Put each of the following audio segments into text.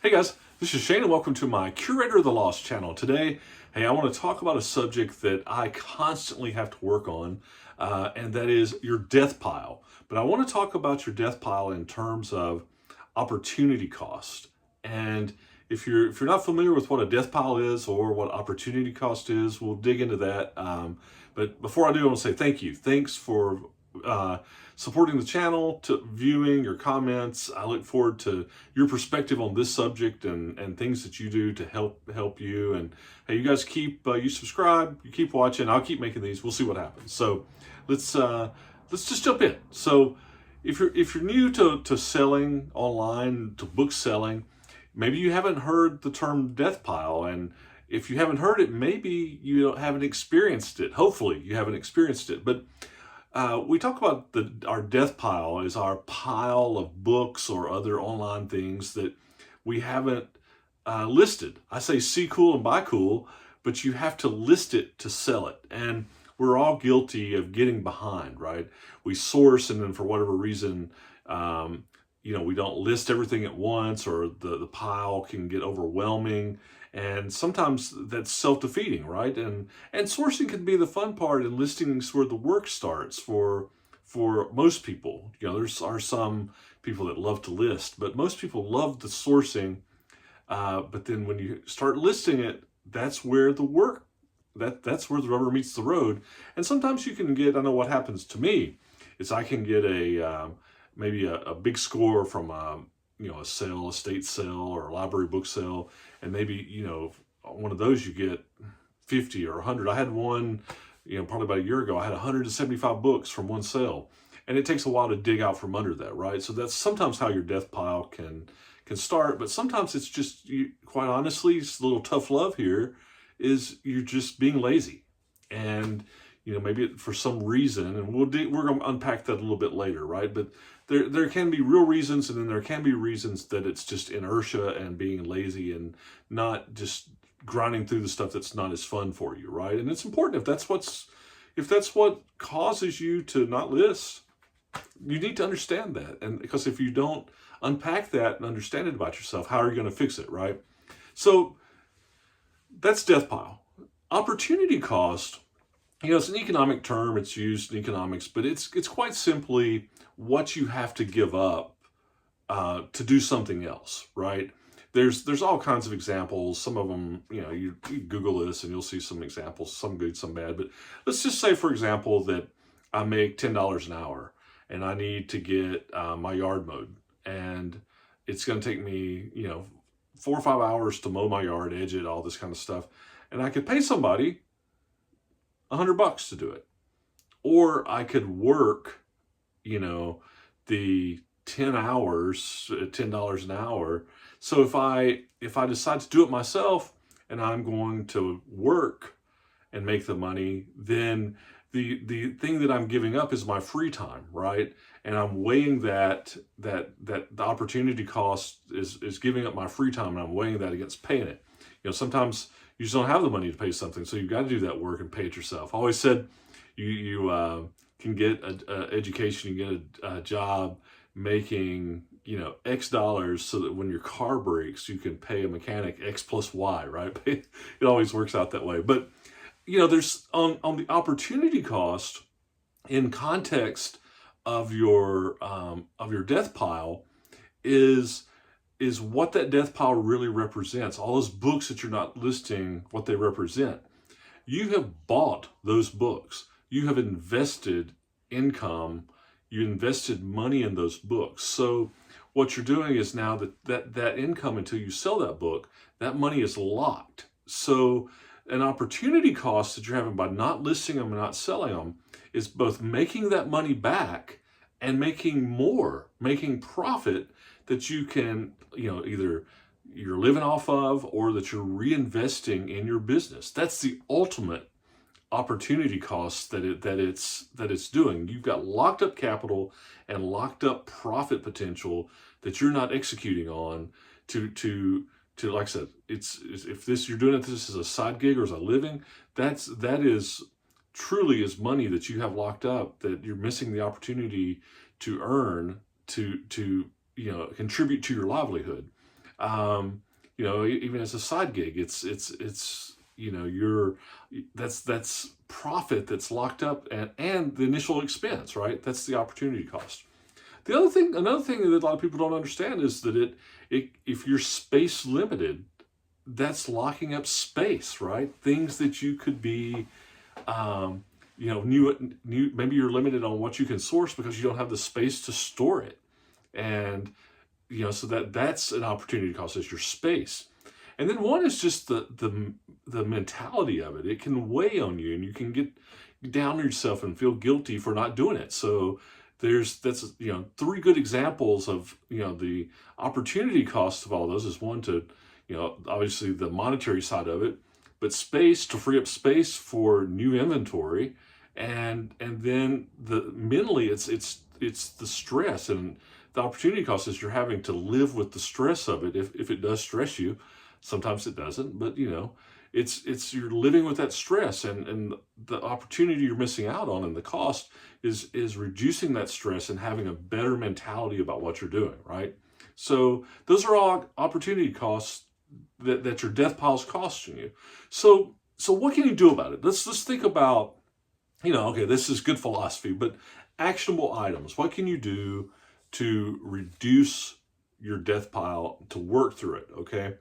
Hey guys, this is Shane and welcome to my Curator of the Lost channel. Today, I want to talk about a subject that I constantly have to work on, and that is your death pile. But I want to talk about your death pile in terms of opportunity cost. And if you're not familiar with what a death pile is or what opportunity cost is, we'll dig into that. But before I do, I want to say thank you. Thanks for supporting the channel, to viewing your comments. I look forward to your perspective on this subject and things that you do to help you. And hey, you guys you subscribe, you keep watching. I'll keep making these. We'll see what happens. So let's just jump in. So if you're new to selling online, to book selling, maybe you haven't heard the term death pile, and if you haven't heard it, maybe you haven't experienced it. Hopefully you haven't experienced it. But we talk about our death pile as our pile of books or other online things that we haven't listed. I say see cool and buy cool, but you have to list it to sell it. And we're all guilty of getting behind, right? We source, and then for whatever reason, we don't list everything at once, or the pile can get overwhelming. And sometimes that's self-defeating, right? And sourcing can be the fun part, and listing is where the work starts for most people. There are some people that love to list, but most people love the sourcing. But then when you start listing it, that's where the work, that's where the rubber meets the road. And sometimes you can get, I know what happens to me, is I can get maybe a big score from a sale, estate sale, or a library book sale, and maybe one of those you get 50 or 100. I had one, probably about a year ago. I had 175 books from one sale, and it takes a while to dig out from under that, right? So that's sometimes how your death pile can start, but sometimes it's just, quite honestly, it's a little tough love here, is you're just being lazy, and maybe for some reason, and we're going to unpack that a little bit later, right? But there can be real reasons, and then there can be reasons that it's just inertia and being lazy and not just grinding through the stuff that's not as fun for you, right? And it's important, if that's what causes you to not list, you need to understand that. And because if you don't unpack that and understand it about yourself, how are you going to fix it, right? So that's death pile. Opportunity cost, it's an economic term, it's used in economics, but it's quite simply what you have to give up to do something else, right? There's all kinds of examples. Some of them, you Google this and you'll see some examples, some good, some bad. But let's just say, for example, that I make $10 an hour and I need to get my yard mowed, and it's going to take me, 4 or 5 hours to mow my yard, edge it, all this kind of stuff, and I could pay somebody $100 to do it, or I could work, the 10 hours at $10 an hour. So if I decide to do it myself and I'm going to work and make the money, then the thing that I'm giving up is my free time, right? And I'm weighing that the opportunity cost is giving up my free time, and I'm weighing that against paying it. Sometimes you just don't have the money to pay something, so you've got to do that work and pay it yourself. I always said you can get an education, you get a job making X dollars, so that when your car breaks, you can pay a mechanic X plus Y, right? It always works out that way. But there's on the opportunity cost in context of your death pile is what that death pile really represents. All those books that you're not listing, what they represent. You have bought those books. You have invested income. You invested money in those books. So what you're doing is now that income, until you sell that book, that money is locked. So an opportunity cost that you're having by not listing them and not selling them is both making that money back and making profit that you can, either you're living off of or that you're reinvesting in your business. That's the ultimate opportunity cost that it's doing. You've got locked up capital and locked up profit potential that you're not executing on to like I said, if you're doing this as a side gig or as a living, that is truly is money that you have locked up that you're missing the opportunity to earn to contribute to your livelihood. Even as a side gig, it's that's profit that's locked up, and the initial expense, right? That's the opportunity cost. Another thing that a lot of people don't understand is that if you're space limited, that's locking up space, right? Things that you could be, new. Maybe you're limited on what you can source because you don't have the space to store it, and so that's an opportunity cost, is your space. And then one is just the mentality of it. It can weigh on you, and you can get down on yourself and feel guilty for not doing it. So that's three good examples of the opportunity cost of all those. Is one to obviously the monetary side of it, but space, to free up space for new inventory, and then the mentally it's the stress, and the opportunity cost is you're having to live with the stress of it if it does stress you. Sometimes it doesn't, but it's you're living with that stress, and the opportunity you're missing out on, and the cost is reducing that stress and having a better mentality about what you're doing, right? So those are all opportunity costs that your death pile's costing you. So what can you do about it? Let's think about, okay, this is good philosophy, but actionable items. What can you do to reduce your death pile, to work through it? Okay.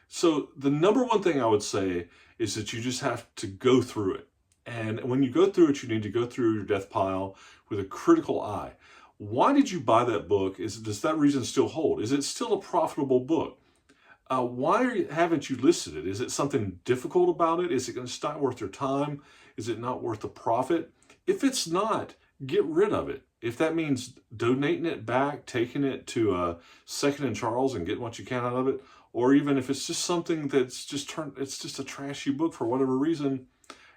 So the number one thing I would say is that you just have to go through it. And when you go through it, you need to go through your death pile with a critical eye. Why did you buy that book? Does that reason still hold? Is it still a profitable book? Why haven't you listed it? Is it something difficult about it? Is it not worth your time? Is it not worth the profit? If it's not, get rid of it. If that means donating it back, taking it to Second and Charles and getting what you can out of it, or even if it's just something that's it's just a trashy book for whatever reason,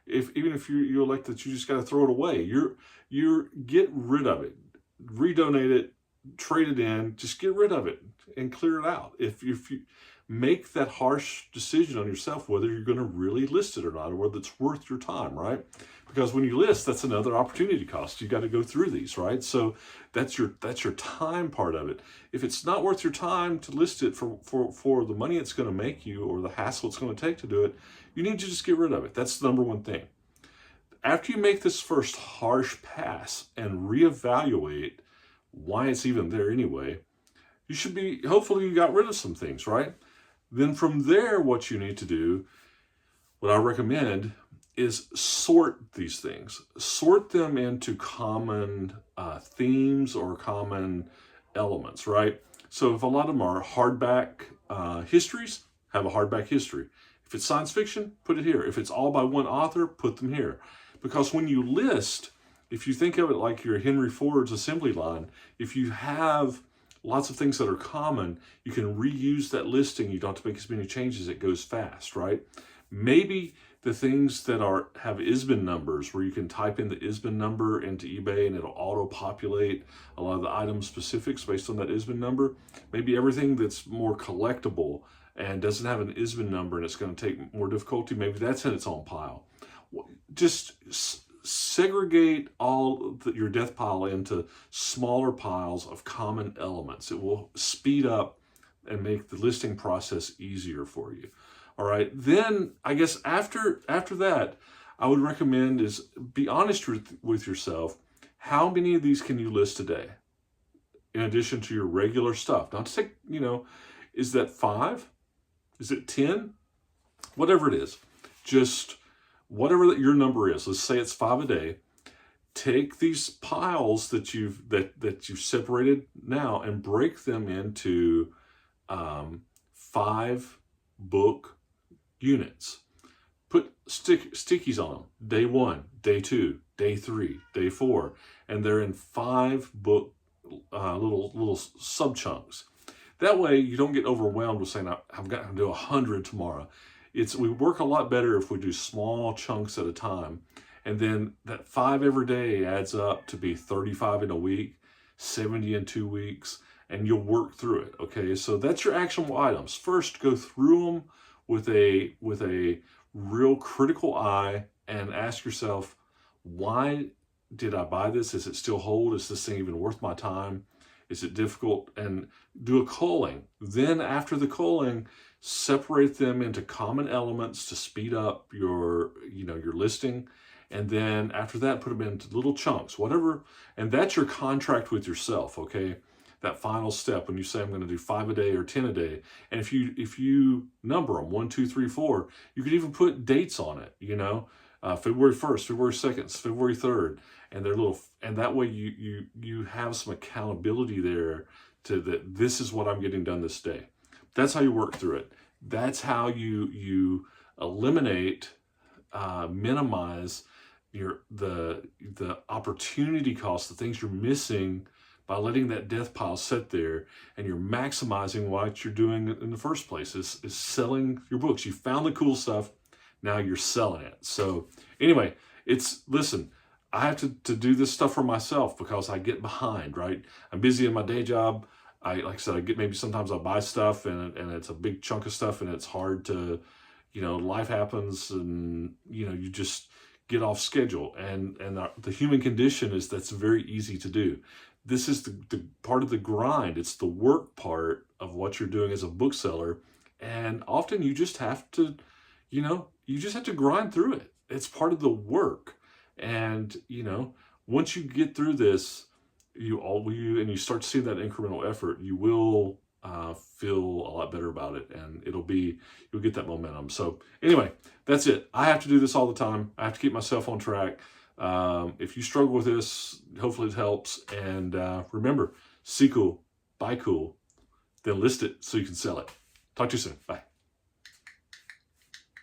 even if you elect that you just got to throw it away, you're get rid of it, redonate it, trade it in, just get rid of it and clear it out. If you make that harsh decision on yourself whether you're going to really list it or not, or whether it's worth your time, right? Because when you list, that's another opportunity cost. You got to go through these, right? So that's your time part of it. If it's not worth your time to list it for the money it's going to make you, or the hassle it's going to take to do it, you need to just get rid of it. That's the number one thing. After you make this first harsh pass and reevaluate why it's even there anyway, hopefully you got rid of some things, right? Then from there, what you need to do, what I recommend, is sort these things. Sort them into common themes or common elements, right? So if a lot of them are hardback histories, have a hardback history. If it's science fiction, put it here. If it's all by one author, put them here. Because when you list, if you think of it like your Henry Ford's assembly line, if you have lots of things that are common, you can reuse that listing. You don't have to make as many changes. It goes fast, right? Maybe the things that have ISBN numbers, where you can type in the ISBN number into eBay and it'll auto-populate a lot of the item specifics based on that ISBN number. Maybe everything that's more collectible and doesn't have an ISBN number and it's going to take more difficulty, maybe that's in its own pile. Just segregate your death pile into smaller piles of common elements. It will speed up and make the listing process easier for you. All right. Then I guess after that, I would recommend is be honest with yourself. How many of these can you list today? In addition to your regular stuff. Not to say, is that 5? Is it 10? Whatever it is. Just whatever your number is. Let's say it's 5 a day. Take these piles that you've separated now and break them into 5 book units. Put stickies on them. Day 1, day 2, day 3, day 4, and they're in 5 book little sub chunks. That way you don't get overwhelmed with saying I've got to do 100 tomorrow. We work a lot better if we do small chunks at a time, and then that 5 every day adds up to be 35 in a week, 70 in 2 weeks, and you'll work through it. Okay, so that's your actionable items. First, go through them with a real critical eye and ask yourself, why did I buy this? Is it still hold? Is this thing even worth my time? Is it difficult? And do a culling. Then after the culling, separate them into common elements to speed up your, your listing. And then after that, put them into little chunks, whatever. And that's your contract with yourself, okay? That final step when you say, I'm going to do 5 a day or 10 a day. And if you number them 1, 2, 3, 4, you could even put dates on it, February 1st, February 2nd, February 3rd, and they're little, and that way you have some accountability there to that this is what I'm getting done this day. That's how you work through it. That's how you eliminate, minimize the opportunity cost, the things you're missing by letting that death pile sit there, and you're maximizing what you're doing in the first place is selling your books. You found the cool stuff, now you're selling it. So anyway, listen, I have to do this stuff for myself because I get behind, right? I'm busy in my day job. Like I said, maybe sometimes I buy stuff and it's a big chunk of stuff and it's hard to, life happens and, you just get off schedule. And the human condition is that's very easy to do. This is the part of the grind. It's the work part of what you're doing as a bookseller. And often you just have to, grind through it. It's part of the work. And, once you get through this, and you start to see that incremental effort, you will feel a lot better about it, and you'll get that momentum. So anyway, that's it. I have to do this all the time. I have to keep myself on track. If you struggle with this, hopefully it helps. And remember, see cool, buy cool, then list it so you can sell it. Talk to you soon. Bye.